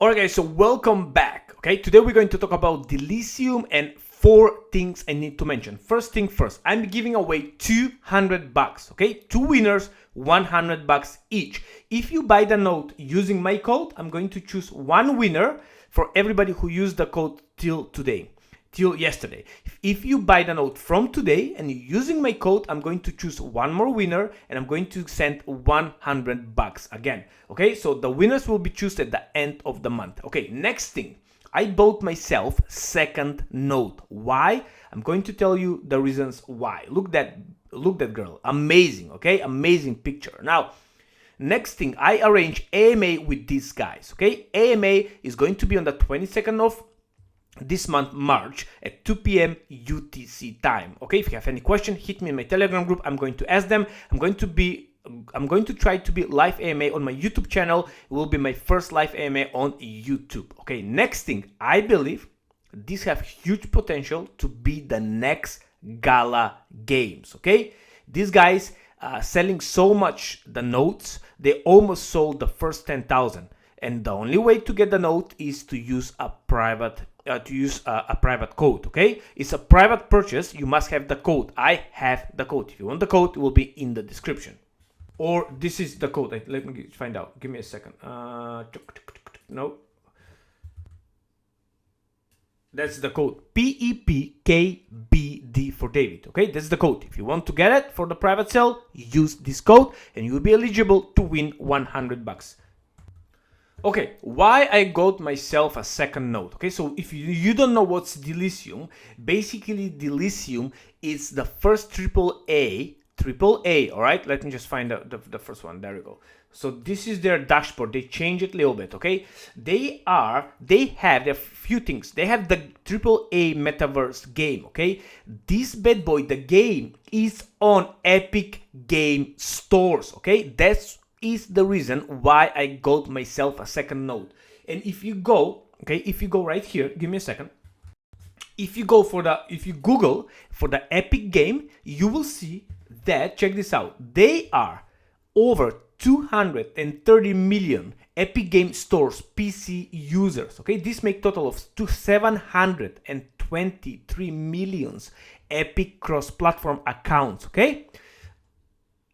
Alright guys, so welcome back. Okay, today we're going to talk about Delysium and 4 things I need to mention. First thing first, I'm giving away $200. Okay, 2 winners, $100 each. If you buy the note using my code, I'm going to choose 1 winner for everybody who used the code till yesterday. If you buy the note from today and you're using my code, I'm going to choose 1 more winner and I'm going to send $100 again. Okay, so the winners will be chosen at the end of the month. Okay, next thing, I bought myself second note. Why? I'm going to tell you the reasons why. Look that girl, amazing. Okay, amazing picture. Now, next thing, I arranged AMA with these guys. Okay, AMA is going to be on the 22nd of this month, March, at 2 p.m. UTC time. Okay, if you have any question, hit me in my Telegram group. I'm going to ask them. I'm going to try to be live AMA on my YouTube channel. It will be my first live AMA on YouTube. Okay, next thing, I believe these have huge potential to be the next Gala games. Okay, these guys selling so much the notes, they almost sold the first 10,000. And the only way to get the note is to use a private code. Okay, it's a private purchase. You must have the code. I have the code. If you want the code, it will be in the description. Or this is the code. Let me find out. Give me a second. No, that's the code. PEPKBD for David. Okay, that's the code. If you want to get it for the private sale, use this code, and you will be eligible to win $100. Okay, why I got myself a second note. Okay, so if you don't know what's Delysium, basically Delysium is the first AAA, all right? Let me just find out the first one. There we go. So this is their dashboard. They changed it a little bit, okay? They have a few things. They have the AAA metaverse game, okay? This bad boy, the game is on Epic Game stores, okay? That's is the reason why I got myself a second note. And if you go right here, give me a second. If you Google for the Epic game, you will see that, check this out, they are over 230 million Epic Game Stores PC users. Okay, this make total of 723 millions Epic cross-platform accounts. Okay,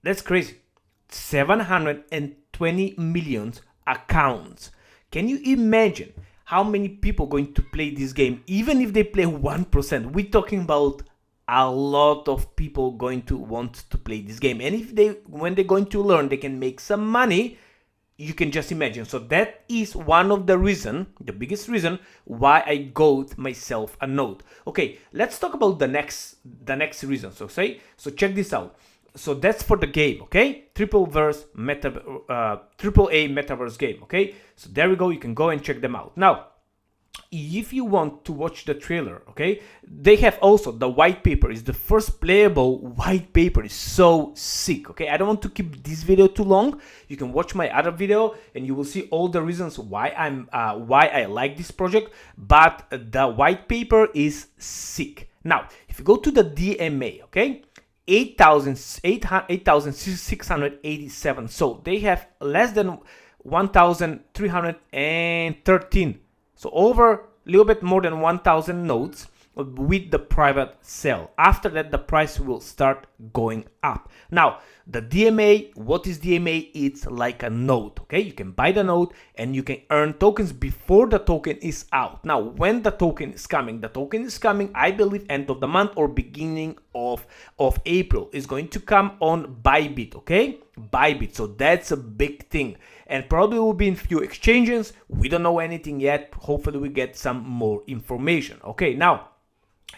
that's crazy. 720 million accounts. Can you imagine how many people going to play this game? Even if they play 1%, we're talking about a lot of people going to want to play this game. And when they're going to learn, they can make some money. You can just imagine. So that is one of the biggest reason why I got myself a note. Okay, let's talk about the next reasons. Okay, so check this out. So that's for the game, okay? AAA metaverse game, okay? So there we go. You can go and check them out. Now, if you want to watch the trailer, okay, they have also the white paper. Is the first playable white paper. Is so sick, okay? I don't want to keep this video too long. You can watch my other video and you will see all the reasons why I like this project. But the white paper is sick. Now, if you go to the DMA, okay, 8,687 sold. They have less than 1,313. So over a little bit more than 1,000 notes with the private sale. After that, the price will start going up. Now, the DMA, what is DMA? It's like a note, okay? You can buy the note and you can earn tokens before the token is out. Now, when the token is coming, I believe, end of the month or beginning of April. Is going to come on Bybit, okay? Bybit, so that's a big thing. And probably will be in few exchanges. We don't know anything yet. Hopefully we get some more information. Okay, now,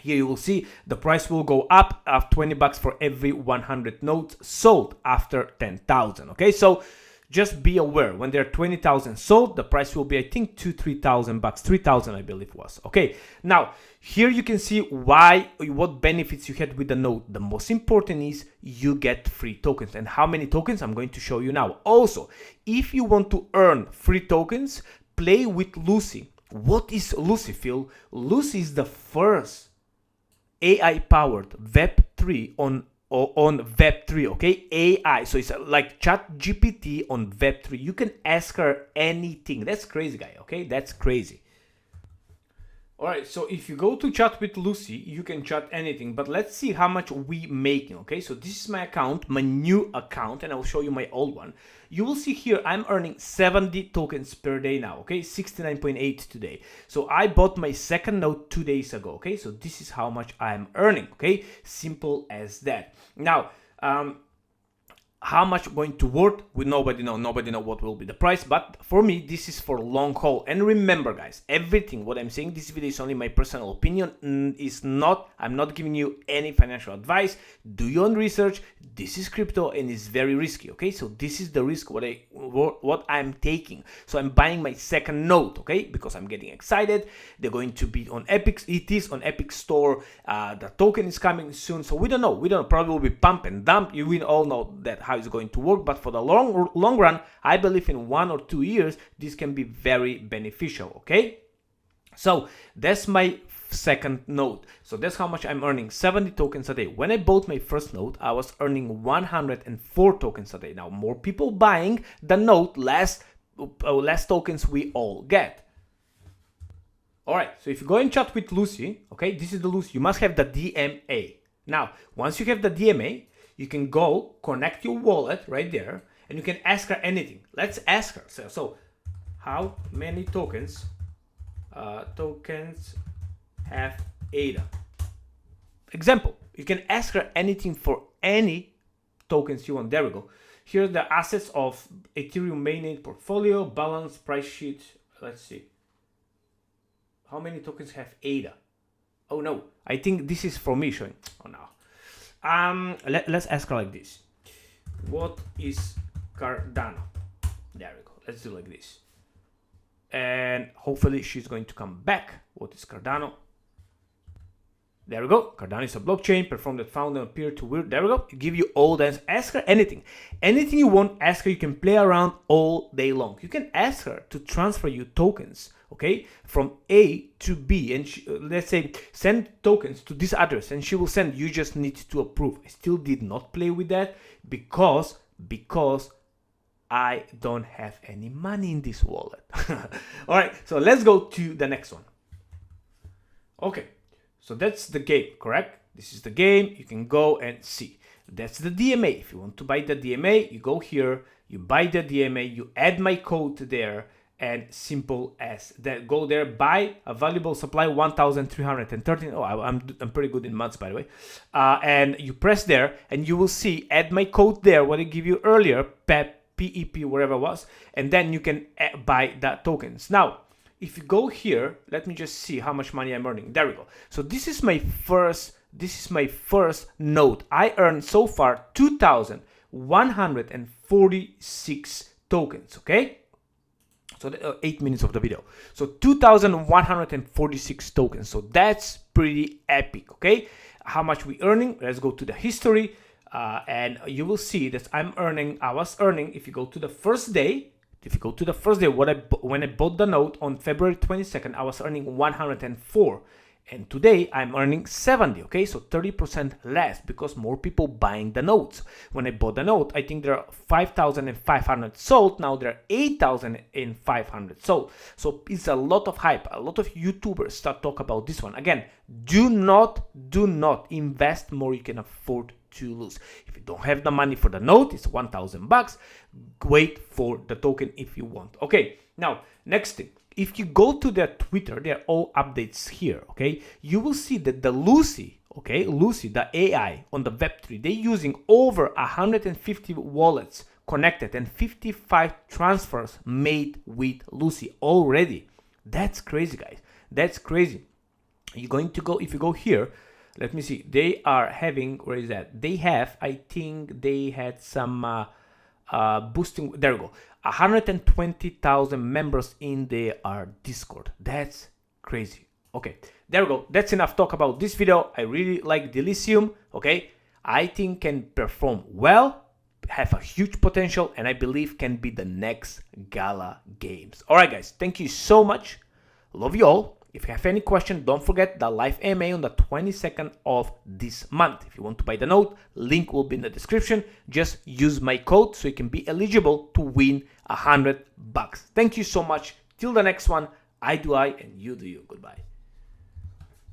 here you will see the price will go up of $20 for every 100 notes sold after 10,000. Okay, so just be aware when there are 20,000 sold, the price will be, I think, $3,000, 3,000 I believe was. Okay, now here you can see what benefits you had with the note. The most important is you get free tokens. And how many tokens? I'm going to show you now. Also, if you want to earn free tokens, play with Lucy. What is Lucy, Phil? Lucy is the first AI-powered Web3 on on Web3, okay? AI. So it's like Chat GPT on Web3. You can ask her anything. That's crazy, guy, okay? That's crazy. All right, so if you go to chat with Lucy, you can chat anything, but let's see how much we making, okay? So this is my account, my new account, and I will show you my old one. You will see here, I'm earning 70 tokens per day now, okay? 69.8 today. So I bought my second node 2 days ago, okay? So this is how much I'm earning, okay? Simple as that. Now, how much going to worth, we nobody know what will be the price, but for me this is for long haul. And remember guys, everything what I'm saying, this video is only my personal opinion, I'm not giving you any financial advice. Do your own research. This is crypto and it's very risky, okay? So this is the risk what I'm taking. So I'm buying my second node, okay? Because I'm getting excited. They're going to be on Epic, it is on Epic Store. The token is coming soon, so we don't know, probably will be pump and dump. You will all know that how it's going to work, but for the long run, I believe in 1 or 2 years this can be very beneficial, okay? So that's my second node. So that's how much I'm earning, 70 tokens a day. When I bought my first node, I was earning 104 tokens a day. Now more people buying the node, less tokens we all get. All right, so if you go and chat with Lucy, okay, this is the Lucy, you must have the DMA. Now once you have the DMA, you can go connect your wallet right there and you can ask her anything. Let's ask her. So how many tokens have ADA? Example, you can ask her anything for any tokens you want. There we go. Here are the assets of Ethereum mainnet portfolio, balance, price sheet. Let's see. How many tokens have ADA? Oh no, I think this is for me showing. Oh no. Let's ask her like this. What is Cardano? There we go. Let's do like this. And hopefully she's going to come back. What is Cardano? There we go. Cardano is a blockchain performed that found and appeared to weird. There we go. Give you all the answers. Ask her anything. Anything you want, ask her. You can play around all day long. You can ask her to transfer you tokens, okay, from A to B. And let's say send tokens to this address and she will send. You just need to approve. I still did not play with that because I don't have any money in this wallet. All right, so let's go to the next one. Okay. So that's the game, correct? This is the game. You can go and see. That's the DMA. If you want to buy the DMA, you go here, you buy the DMA, you add my code there, and simple as that. Go there, buy a valuable supply, 1,313. Oh, I'm pretty good in months, by the way. And you press there, and you will see, add my code there, what I give you earlier, PEP, whatever it was, and then you can buy the tokens. Now, if you go here, let me just see how much money I'm earning. There we go. So this is my first node. I earned so far 2,146 tokens, okay? So 8 minutes of the video. So 2,146 tokens. So that's pretty epic, okay? How much we earning? Let's go to the history. And you will see that I was earning, if you go to the first day, when I bought the node on February 22nd, I was earning 104. And today I'm earning 70, okay? So 30% less because more people buying the nodes. When I bought the node, I think there are 5,500 sold. Now there are 8,500 sold. So it's a lot of hype. A lot of YouTubers start talk about this one. Again, do not invest more you can afford to lose. If you don't have the money for the node, it's 1,000 bucks. Wait for the token if you want. Okay, now next thing. If you go to their Twitter, there are all updates here, okay? You will see that the Lucy, the AI on the Web3, they're using over 150 wallets connected and 55 transfers made with Lucy already. That's crazy, guys. That's crazy. You're going to go, if you go here, let me see. They are having, where is that? They have, I think they had some boosting. There we go. 120,000 members in their Discord. That's crazy. Okay, there we go. That's enough talk about this video. I really like Delysium. Okay, I think can perform well, have a huge potential, and I believe can be the next Gala games. All right, guys. Thank you so much. Love you all. If you have any question, don't forget the live AMA on the 22nd of this month. If you want to buy the note, link will be in the description. Just use my code so you can be eligible to win $100. Thank you so much. Till the next one, I do I and you do you. Goodbye.